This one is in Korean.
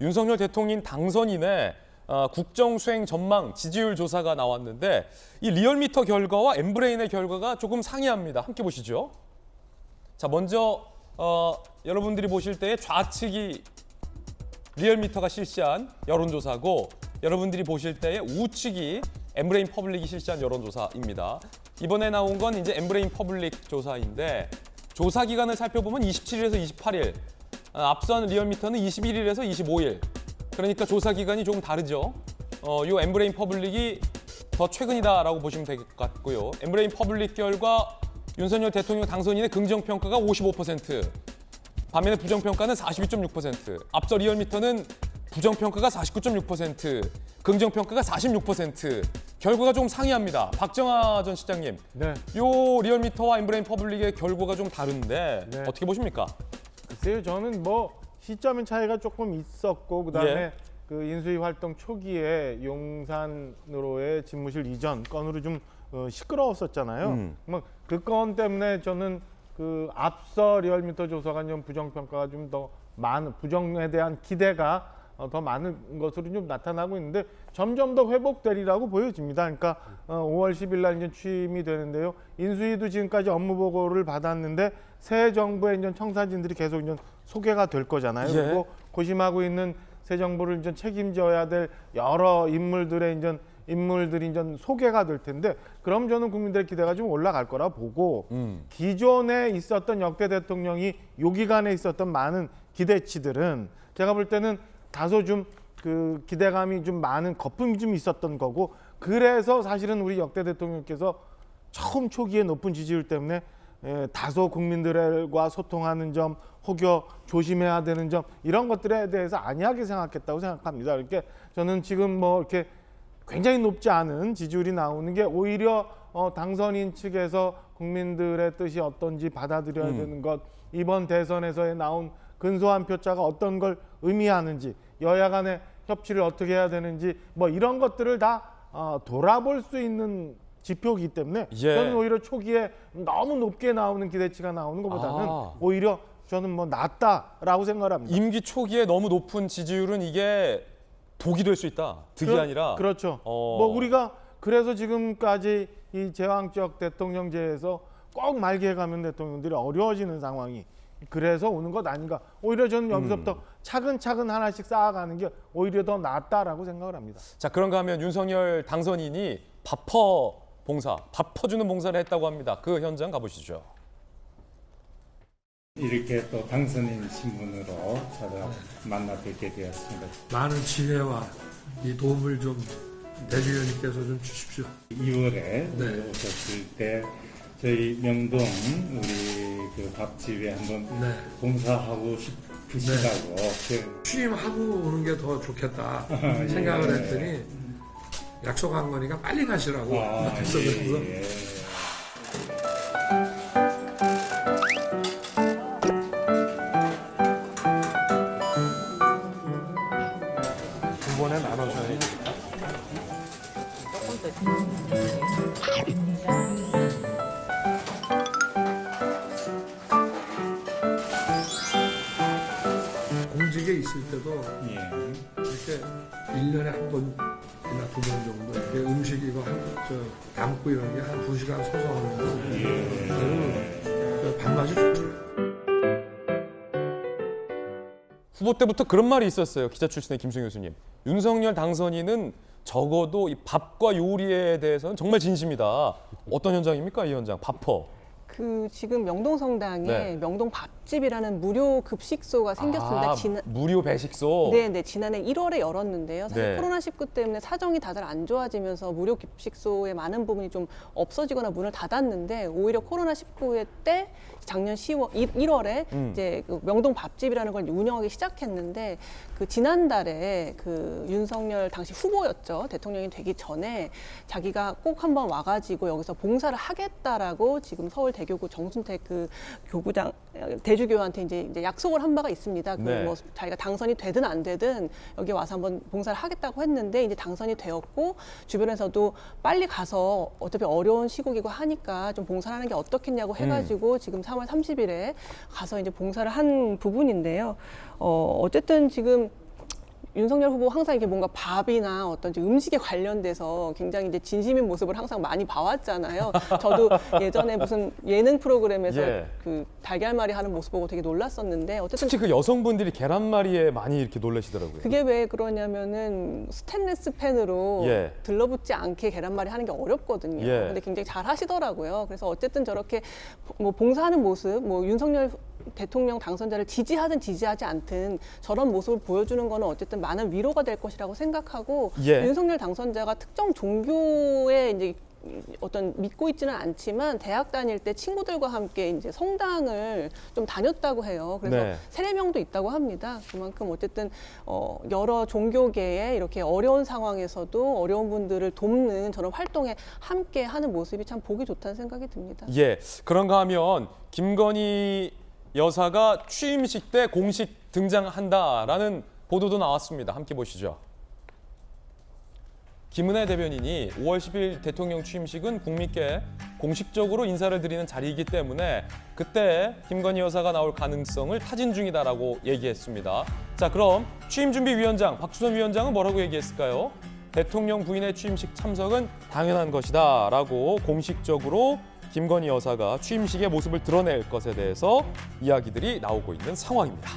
윤석열 대통령 당선인의 국정 수행 전망 지지율 조사가 나왔는데 이 리얼미터 결과와 엠브레인의 결과가 조금 상이합니다. 함께 보시죠. 자, 먼저 여러분들이 보실 때의 좌측이 리얼미터가 실시한 여론조사고 여러분들이 보실 때의 우측이 엠브레인 퍼블릭이 실시한 여론조사입니다. 이번에 나온 건 이제 엠브레인 퍼블릭 조사인데 조사 기간을 살펴보면 27일에서 28일, 앞선 리얼미터는 21일에서 25일. 그러니까 조사 기간이 조금 다르죠. 요 엠브레인 퍼블릭이 더 최근이다라고 보시면 될 것 같고요. 엠브레인 퍼블릭 결과 윤석열 대통령 당선인의 긍정평가가 55%, 반면에 부정평가는 42.6%, 앞서 리얼미터는 부정평가가 49.6%, 긍정평가가 46%, 결과가 좀 상이합니다. 박정하 전 시장님, 네. 요 리얼미터와 엠브레인 퍼블릭의 결과가 좀 다른데 네. 어떻게 보십니까? 글쎄요, 저는 뭐 시점의 차이가 조금 있었고 그다음에 예. 그 인수위 활동 초기에 용산으로의 집무실 이전 건으로 좀 시끄러웠었잖아요. 뭐 그 건 때문에 저는 그 앞서 리얼미터 조사가 좀 부정평가가 좀 더 많은, 부정에 대한 기대가 더 많은 것으로 좀 나타나고 있는데 점점 더 회복되리라고 보여집니다. 그러니까 5월 10일 날 이제 취임이 되는데요. 인수위도 지금까지 업무 보고를 받았는데 새 정부의 이제 청사진들이 계속 이제 소개가 될 거잖아요. 예. 그리고 고심하고 있는 새 정부를 이제 책임져야 될 여러 인물들이 이제 소개가 될 텐데, 그럼 저는 국민들의 기대가 좀 올라갈 거라 보고 기존에 있었던 역대 대통령이 요 기간에 있었던 많은 기대치들은 제가 볼 때는 다소 좀 그 기대감이 좀 많은 거품이 좀 있었던 거고, 그래서 사실은 우리 역대 대통령께서 처음 초기에 높은 지지율 때문에 다소 국민들과 소통하는 점, 혹여 조심해야 되는 점, 이런 것들에 대해서 안이하게 생각했다고 생각합니다. 그러니까 저는 지금 뭐 이렇게 굉장히 높지 않은 지지율이 나오는 게 오히려 당선인 측에서 국민들의 뜻이 어떤지 받아들여야 되는 것, 이번 대선에서 나온 근소한 표차가 어떤 걸 의미하는지, 여야 간의 협치를 어떻게 해야 되는지, 뭐 이런 것들을 다 돌아볼 수 있는 지표이기 때문에 예. 저는 오히려 초기에 너무 높게 나오는 기대치가 나오는 것보다는 오히려 저는 뭐 낫다라고 생각을 합니다. 임기 초기에 너무 높은 지지율은 이게 독이 될 수 있다. 득이 아니라. 그렇죠. 뭐 우리가 그래서 지금까지 이 제왕적 대통령제에서 꼭 말기에 가면 대통령들이 어려워지는 상황이 그래서 오는 것 아닌가. 오히려 저는 여기서부터 차근차근 하나씩 쌓아가는 게 오히려 더 낫다라고 생각을 합니다. 자, 그런가 하면 윤석열 당선인이 밥 퍼주는 봉사를 했다고 합니다. 그 현장 가보시죠. 이렇게 또 당선인 신분으로 만나 뵙게 되었습니다. 많은 지혜와 이 도움을 좀 대주위원님께서 좀 주십시오. 2월에 네. 오셨을 때 저희 명동 우리 그 밥집에 한번 네. 봉사하고 싶으시다고 취임하고 오는 게 더 좋겠다 생각을 했더니 약속한 거니까 빨리 가시라고 그래서 두 번에 나눠서요. 공직에 있을 때도 이렇게 1년에 한 번이나 두 번 정도 이렇게 음식 이거 담고 이런 게 한 2시간 서서 하는 거 밥맛이 좋더라고요. 후보 때부터 그런 말이 있었어요. 기자 출신의 김승희 교수님. 윤석열 당선인은 적어도 이 밥과 요리에 대해서는 정말 진심이다. 어떤 현장입니까, 이 현장? 밥퍼. 그 지금 명동성당에 네. 명동 밥집이라는 무료 급식소가 생겼습니다. 무료 배식소. 네, 지난해 1월에 열었는데요. 사실 네. 코로나19 때문에 사정이 다들 안 좋아지면서 무료 급식소의 많은 부분이 좀 없어지거나 문을 닫았는데, 오히려 코로나19 때 작년 1월에 이제 그 명동 밥집이라는 걸 운영하기 시작했는데, 그 지난달에 그 윤석열 당시 후보였죠. 대통령이 되기 전에 자기가 꼭 한번 와가지고 여기서 봉사를 하겠다라고 지금 서울 대교구 정순택 그 교구장 대주교한테 이제 약속을 한 바가 있습니다. 네. 뭐 자기가 당선이 되든 안 되든 여기 와서 한번 봉사를 하겠다고 했는데 이제 당선이 되었고, 주변에서도 빨리 가서 어차피 어려운 시국이고 하니까 좀 봉사를 하는 게 어떻겠냐고 해가지고 지금 3월 30일에 가서 이제 봉사를 한 부분인데요. 어쨌든 지금 윤석열 후보 항상 이렇게 뭔가 밥이나 어떤 이제 음식에 관련돼서 굉장히 이제 진심인 모습을 항상 많이 봐왔잖아요. 저도 예전에 무슨 예능 프로그램에서 예. 그 달걀말이 하는 모습 보고 되게 놀랐었는데 어쨌든 특히 그 여성분들이 계란말이에 많이 이렇게 놀라시더라고요. 그게 왜 그러냐면은 스테인리스 팬으로 예. 들러붙지 않게 계란말이 하는 게 어렵거든요. 예. 근데 굉장히 잘 하시더라고요. 그래서 어쨌든 저렇게 뭐 봉사하는 모습, 뭐 윤석열 대통령 당선자를 지지하든 지지하지 않든 저런 모습을 보여주는 거는 어쨌든 많은 위로가 될 것이라고 생각하고 예. 윤석열 당선자가 특정 종교에 이제 어떤 믿고 있지는 않지만 대학 다닐 때 친구들과 함께 이제 성당을 좀 다녔다고 해요. 그래서 네. 세례명도 있다고 합니다. 그만큼 어쨌든 여러 종교계에 이렇게 어려운 상황에서도 어려운 분들을 돕는 저런 활동에 함께 하는 모습이 참 보기 좋다는 생각이 듭니다. 예, 그런가 하면 김건희 여사가 취임식 때 공식 등장한다라는 보도도 나왔습니다. 함께 보시죠. 김은혜 대변인이 5월 10일 대통령 취임식은 국민께 공식적으로 인사를 드리는 자리이기 때문에 그때 김건희 여사가 나올 가능성을 타진 중이다라고 얘기했습니다. 자, 그럼 취임준비위원장 박주선 위원장은 뭐라고 얘기했을까요? 대통령 부인의 취임식 참석은 당연한 것이다라고 공식적으로 김건희 여사가 취임식의 모습을 드러낼 것에 대해서 이야기들이 나오고 있는 상황입니다.